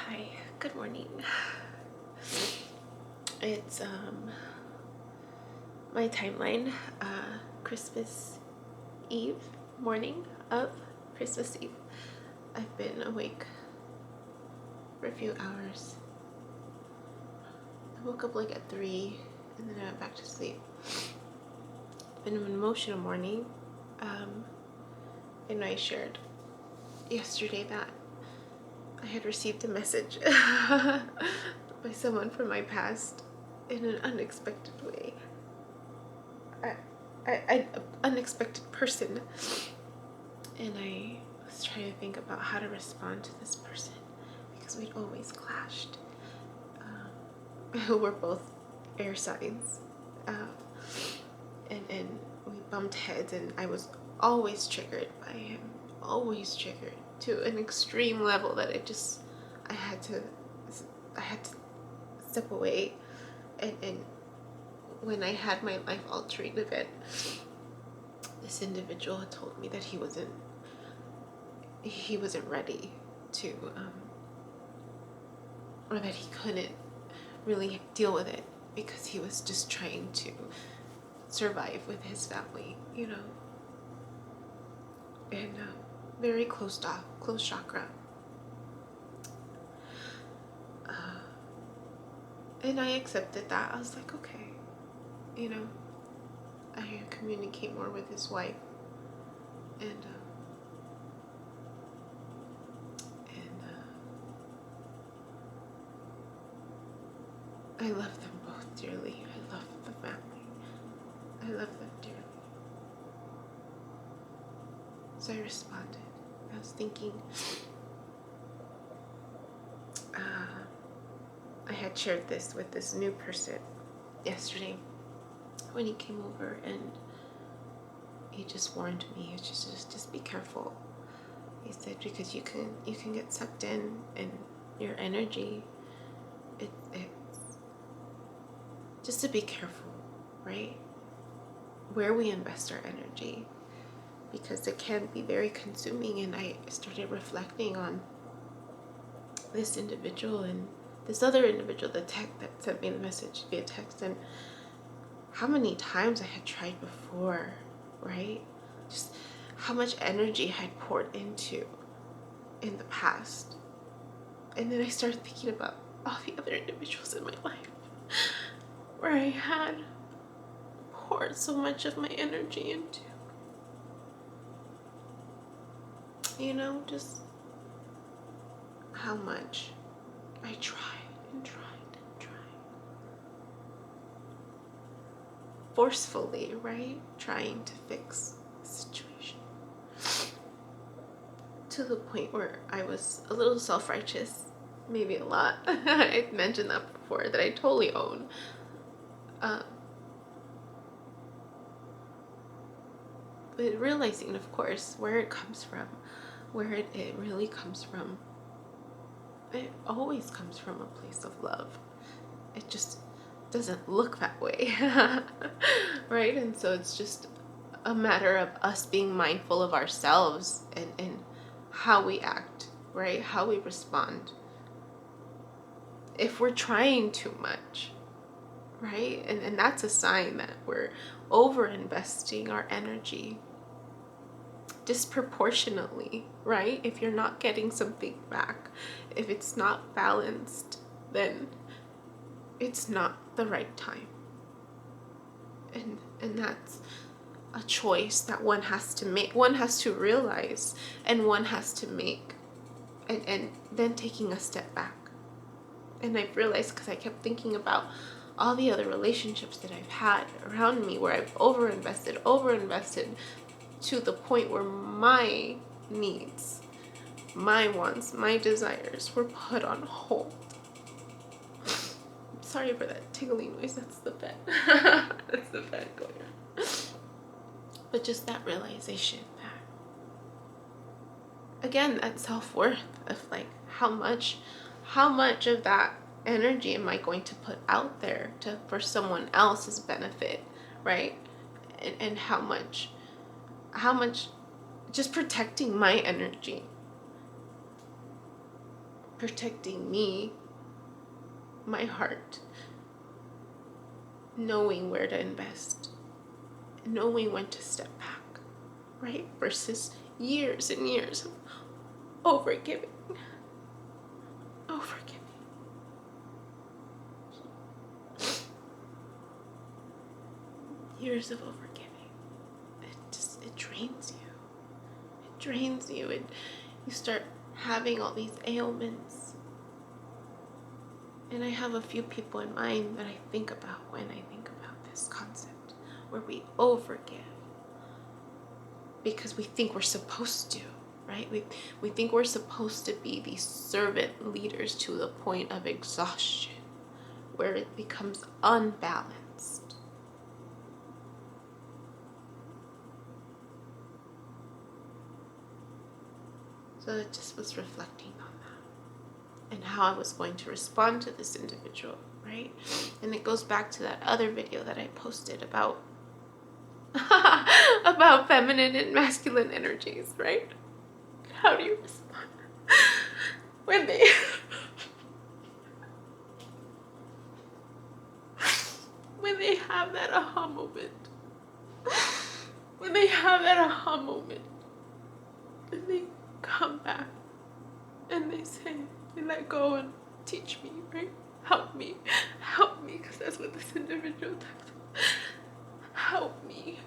Hi, good morning. It's my timeline, Christmas Eve morning of Christmas Eve. I've been awake for a few hours. I woke up like at 3 and then I went back to sleep. It's been an emotional morning. And I shared yesterday that I had received a message by someone from my past in an unexpected way. I unexpected person, and I was trying to think about how to respond to this person because we'd always clashed. We're both air signs, and we bumped heads, and I was always triggered by him, always triggered to an extreme level that I had to step away, and when I had my life-altering event, this individual had told me that he wasn't ready to, or that he couldn't really deal with it because he was just trying to survive with his family, and very closed off, closed chakra. And I accepted that. I was like, okay, I communicate more with his wife, and I love them both dearly. I love the family. I love them dearly. So I responded. I was thinking, I had shared this with this new person yesterday when he came over, and he just warned me, just be careful. He said, because you can get sucked in, and your energy, it's just to be careful, right? Where we invest our energy, because it can be very consuming. And I started reflecting on this individual and this other individual, that sent me the message via text, and how many times I had tried before, right? Just how much energy I had poured into in the past. And then I started thinking about all the other individuals in my life where I had poured so much of my energy into. Just how much I tried and tried and tried. Forcefully, right? Trying to fix the situation. To the point where I was a little self-righteous, maybe a lot. I've mentioned that before, that I totally own. But realizing, of course, where it comes from, where it really comes from, it always comes from a place of love. It just doesn't look that way, right? And so it's just a matter of us being mindful of ourselves and how we act, right? How we respond. If we're trying too much, right? And that's a sign that we're over-investing our energy disproportionately, right? If you're not getting something back, if it's not balanced, then it's not the right time. And that's a choice that one has to make, one has to realize, and one has to make, and then taking a step back. And I've realized, because I kept thinking about all the other relationships that I've had around me where I've overinvested to the point where my needs, my wants, my desires were put on hold. Sorry for that tickling noise. That's the bed. That's the bed going on. But just that realization that, again, that self-worth of like how much of that energy am I going to put out there for someone else's benefit, right? And how much just protecting my energy protecting me, my heart, knowing where to invest, knowing when to step back, right? Versus years and years of overgiving. Years of overgiving. It drains you. It drains you, and you start having all these ailments. And I have a few people in mind that I think about when I think about this concept, where we overgive because we think we're supposed to, right? We think we're supposed to be these servant leaders to the point of exhaustion, where it becomes unbalanced. So it just was reflecting on that and how I was going to respond to this individual, right? And it goes back to that other video that I posted about about feminine and masculine energies, right? How do you respond when they when they have that aha moment? When they have that aha moment and they come back and they say, they let go and teach me, right? Help me, because that's what this individual talks about. Help me.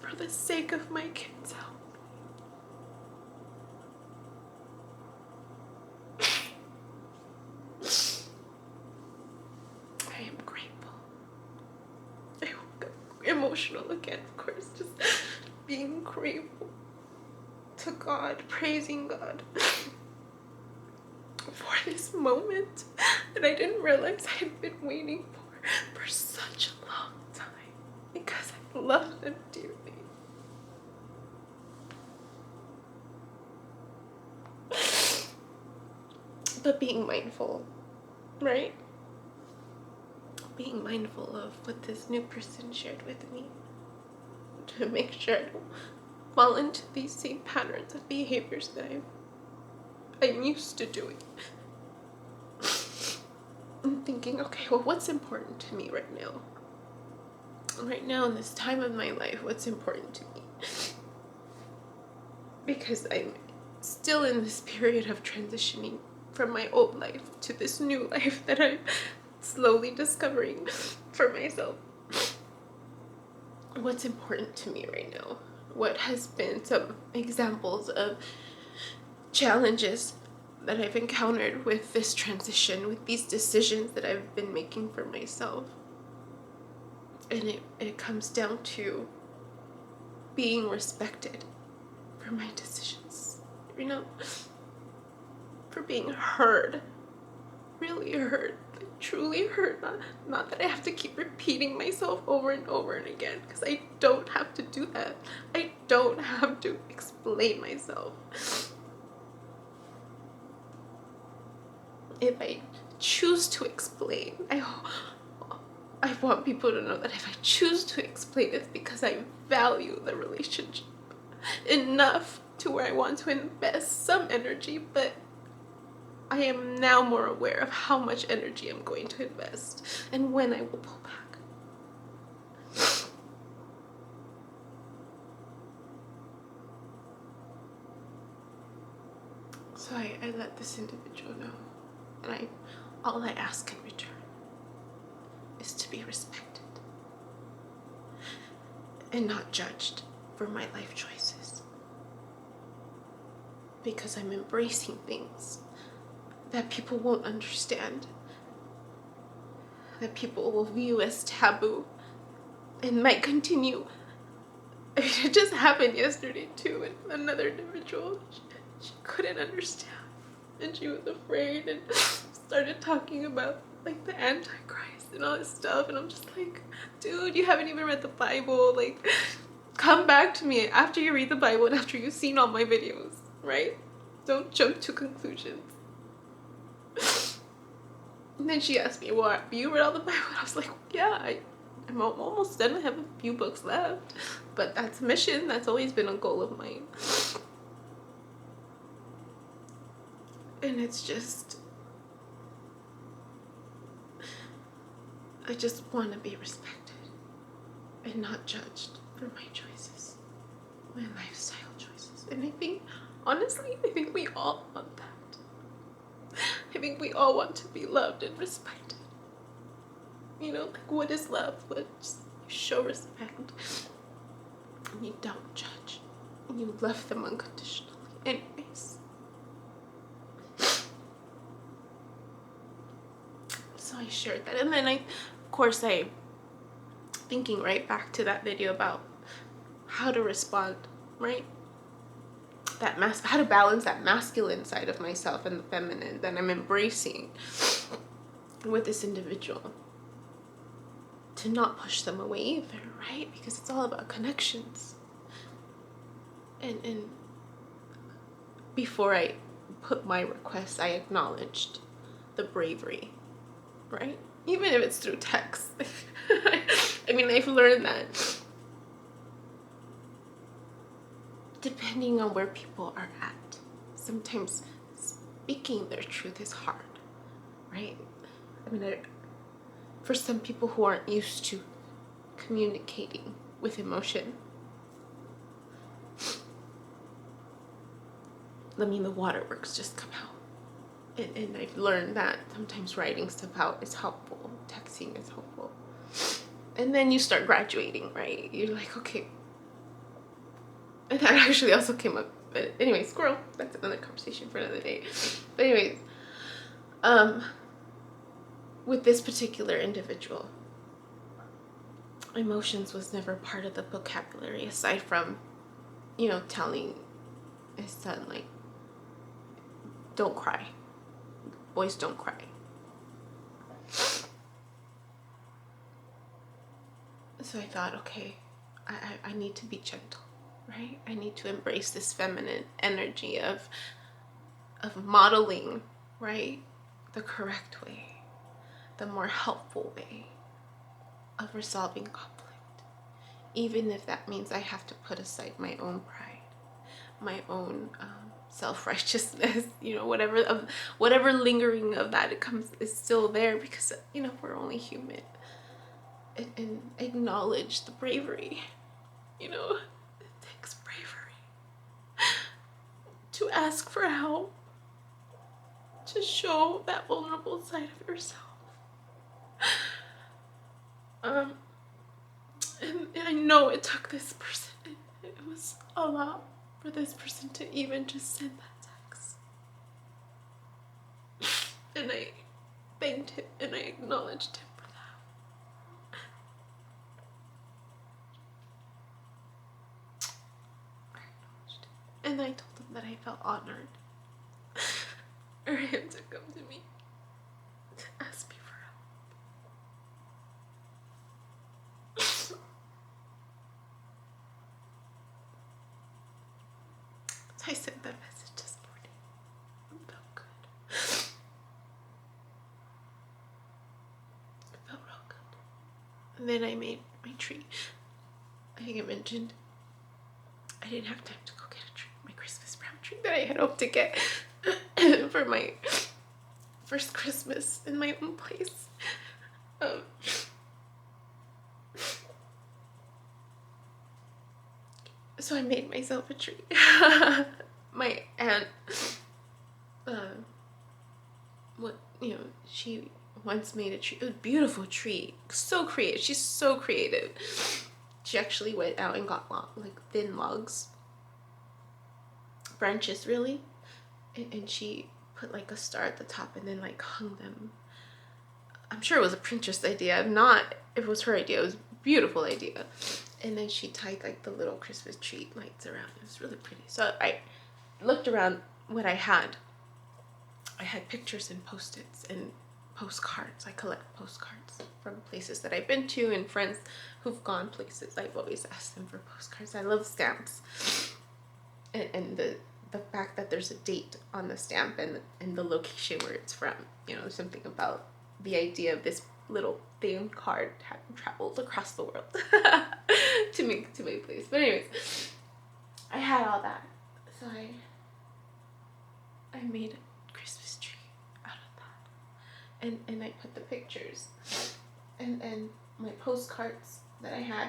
For the sake of my kids, help me. I am grateful. I woke up emotional again, of course, just being grateful to God, praising God for this moment that I didn't realize I had been waiting for such a long time, because I love them dearly. But being mindful, right? Being mindful of what this new person shared with me, to make sure I don't fall into these same patterns of behaviors that I'm used to doing. I'm thinking, okay, well, what's important to me right now? Right now, in this time of my life, what's important to me? Because I'm still in this period of transitioning from my old life to this new life that I'm slowly discovering for myself. What's important to me right now? What has been some examples of challenges that I've encountered with this transition, with these decisions that I've been making for myself? And it comes down to being respected for my decisions, you know, for being heard, really heard, like truly heard. Not that I have to keep repeating myself over and over and again, because I don't have to do that. I don't have to explain myself. If I choose to explain, I want people to know that if I choose to explain, it's because I value the relationship enough to where I want to invest some energy, but I am now more aware of how much energy I'm going to invest and when I will pull back. So I let this individual know, and all I ask in return is to be respected and not judged for my life choices, because I'm embracing things that people won't understand, that people will view as taboo and might continue. I mean, it just happened yesterday too with another individual. She couldn't understand, and she was afraid and started talking about like the Antichrist and all this stuff, and I'm just like, dude, you haven't even read the Bible. Like, come back to me after you read the Bible and after you've seen all my videos, right? Don't jump to conclusions. And then she asked me, well, have you read all the Bible? And I was like, yeah, I'm almost done. I have a few books left, but that's a mission. That's always been a goal of mine. And it's just, I just want to be respected and not judged for my choices, my lifestyle choices. And I think, honestly, I think we all want that. I think we all want to be loved and respected. You know, like, what is love? You show respect, and you don't judge, and you love them unconditionally anyways. So I shared that, and then of course, thinking right back to that video about how to respond, right? How to balance that masculine side of myself and the feminine that I'm embracing with this individual. To not push them away either, right? Because it's all about connections. And before I put my request, I acknowledged the bravery, right? Even if it's through text. I mean, I've learned that depending on where people are at, sometimes speaking their truth is hard, right? I mean, for some people who aren't used to communicating with emotion, I mean, the waterworks just come out. And I've learned that sometimes writing stuff out is helpful, texting is helpful. And then you start graduating, right? You're like, okay. And that actually also came up. But anyway, squirrel, that's another conversation for another day. But anyways, with this particular individual, emotions was never part of the vocabulary, aside from, you know, telling his son, like, don't cry. Boys don't cry. So I thought, okay, I need to be gentle, right? I need to embrace this feminine energy of modeling, right? The correct way, the more helpful way of resolving conflict. Even if that means I have to put aside my own pride, my own self-righteousness, you know, whatever lingering of that it comes is still there, because, you know, we're only human. And acknowledge the bravery, you know, it takes bravery to ask for help, to show that vulnerable side of yourself. And I know it took this person, it was a lot for this person to even just send that text. And I thanked him and I acknowledged him for that. And I told him that I felt honored for him to come to me to ask me for help. So I sent that message this morning. It felt good. It felt real good. And then I made my tree. I think I mentioned I didn't have time to go get a tree, my Christmas brown tree that I had hoped to get for my first Christmas in my own place. So I made myself a tree. My aunt, she once made a tree, a beautiful tree, so creative. She's so creative. She actually went out and got thin logs, branches really, and she put like a star at the top and then like hung them. I'm sure it was a Pinterest idea. If not, it was her idea. It was a beautiful idea. And then she tied like the little Christmas tree lights around. It was really pretty. So I looked around what I had. I had pictures and Post-its and postcards. I collect postcards from places that I've been to and friends who've gone places. I've always asked them for postcards. I love stamps. And the fact that there's a date on the stamp and the location where it's from. You know, something about the idea of this little thin card having traveled across the world to my place. But anyways, I had all that. So I made a Christmas tree out of that. And I put the pictures and my postcards that I had.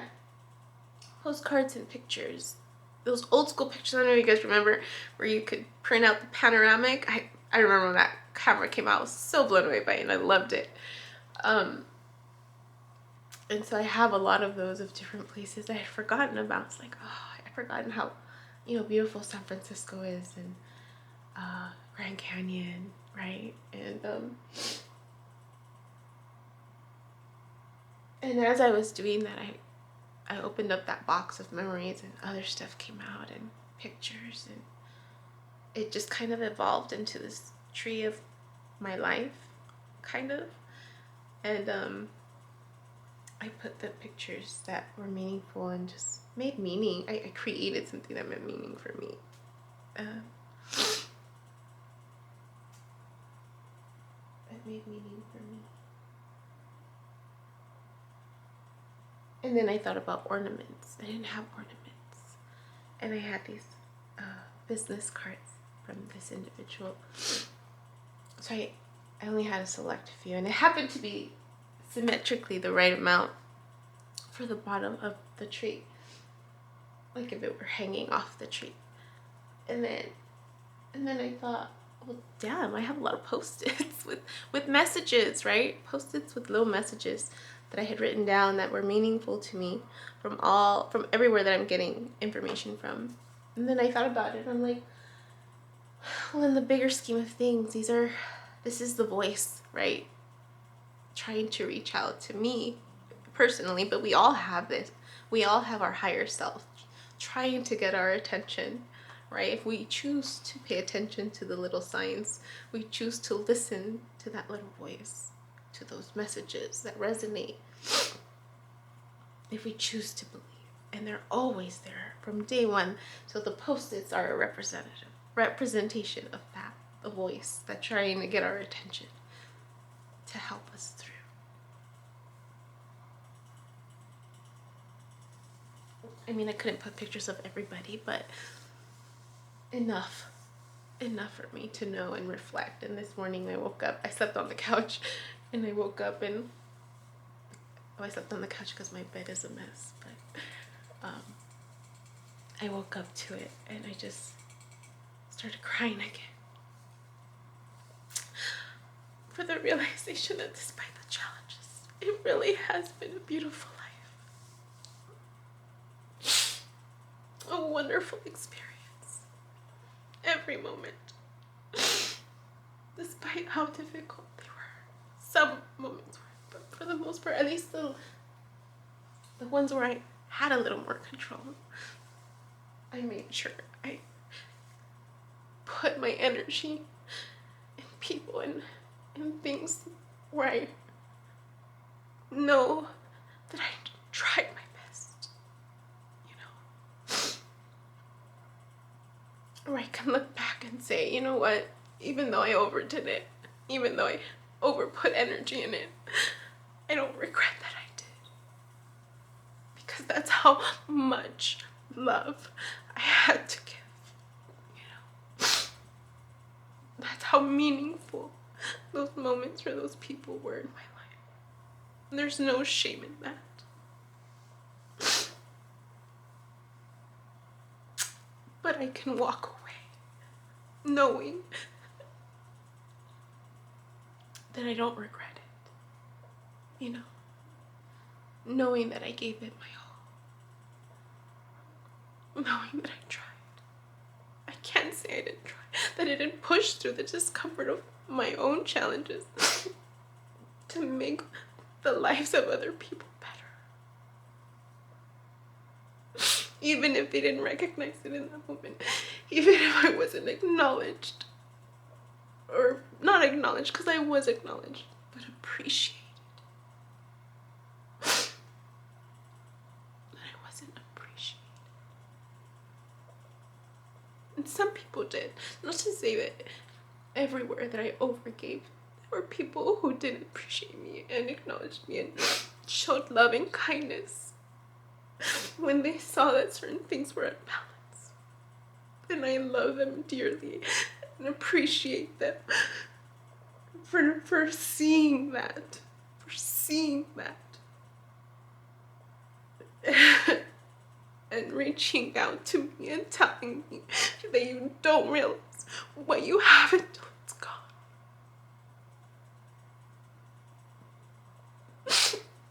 Postcards and pictures. Those old school pictures, I don't know if you guys remember, where you could print out the panoramic. I remember when that camera came out. I was so blown away by it and I loved it. And so I have a lot of those of different places that I had forgotten about. It's like, oh, I'd forgotten how, beautiful San Francisco is, and Grand Canyon, right? And as I was doing that, I opened up that box of memories and other stuff came out and pictures, and it just kind of evolved into this tree of my life, kind of. And I put the pictures that were meaningful and just made meaning. I created something that meant meaning for me. It made meaning for me. And then I thought about ornaments. I didn't have ornaments. And I had these business cards from this individual. So I only had to select a few. And it happened to be symmetrically the right amount for the bottom of the tree. Like if it were hanging off the tree. And then I thought, well, damn, I have a lot of Post-its with messages, right? Post-its with little messages that I had written down that were meaningful to me from everywhere that I'm getting information from. And then I thought about it. I'm like, well, in the bigger scheme of things, this is the voice, right? Trying to reach out to me personally, but we all have this. We all have our higher self trying to get our attention, right? If we choose to pay attention to the little signs, we choose to listen to that little voice, to those messages that resonate. If we choose to believe, and they're always there from day one. So the Post-its are a representation of that, the voice that's trying to get our attention to help us through. I mean, I couldn't put pictures of everybody, but enough for me to know and reflect. And this morning I woke up, I slept on the couch, and I woke up and, I slept on the couch because my bed is a mess, but I woke up to it and I just started crying again. For the realization that despite the challenges, it really has been a beautiful life. A wonderful experience. Every moment. Despite how difficult they were. Some moments were, but for the most part, at least the ones where I had a little more control, I made sure I put my energy in people and in things where I know that I tried my best, Where I can look back and say, you know what, even though I overdid it, even though I overput energy in it, I don't regret that I did. Because that's how much love I had to give, That's how meaningful those moments for those people were in my life. And there's no shame in that. But I can walk away knowing that I don't regret it, knowing that I gave it my all, knowing that I tried. I can't say I didn't try, that I didn't push through the discomfort of my own challenges to make the lives of other people better. Even if they didn't recognize it in that moment, even if I wasn't acknowledged, or not acknowledged, because I was acknowledged, but appreciated. That I wasn't appreciated. And some people did. Not to say that everywhere that I overgave, there were people who did appreciate me and acknowledged me and showed love and kindness when they saw that certain things were unbalanced. And I love them dearly. and appreciate them for seeing that, and reaching out to me and telling me that you don't realize what you have until it's gone.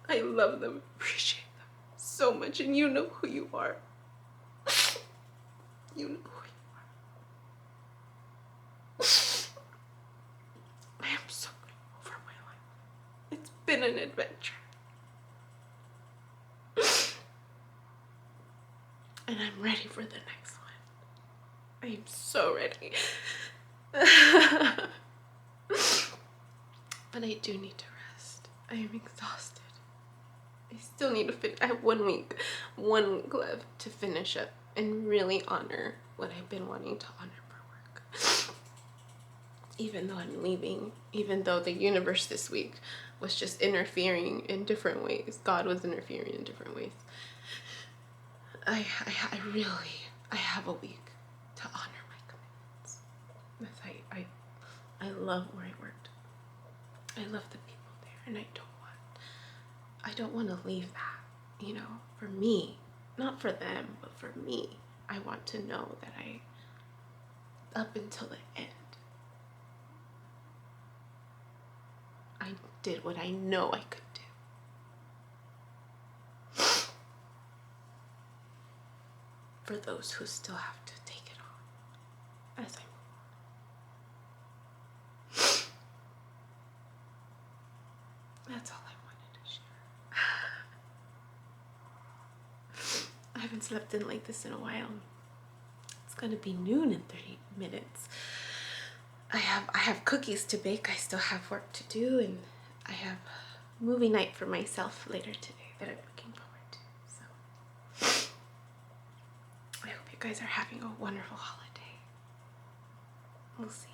I love them, appreciate them so much, and you know who you are. You know who you are. I am so grateful for my life. It's been an adventure. And I'm ready for the next one. I am so ready. But I do need to rest. I am exhausted. I still need to finish. I have 1 week left to finish up and really honor what I've been wanting to honor for work. Even though I'm leaving, even though the universe this week was just interfering in different ways. God was interfering in different ways. I have a week to honor my commitments. I love where I worked. I love the people there, and I don't want to leave that, you know, for me, not for them, but for me. I want to know that up until the end, I did what I know I could do. For those who still have to take it on as I move on. That's all I wanted to share. I haven't slept in like this in a while. It's gonna be noon in 30 minutes. I have cookies to bake. I still have work to do, and I have movie night for myself later today that I'm looking forward to. So I hope you guys are having a wonderful holiday. We'll see.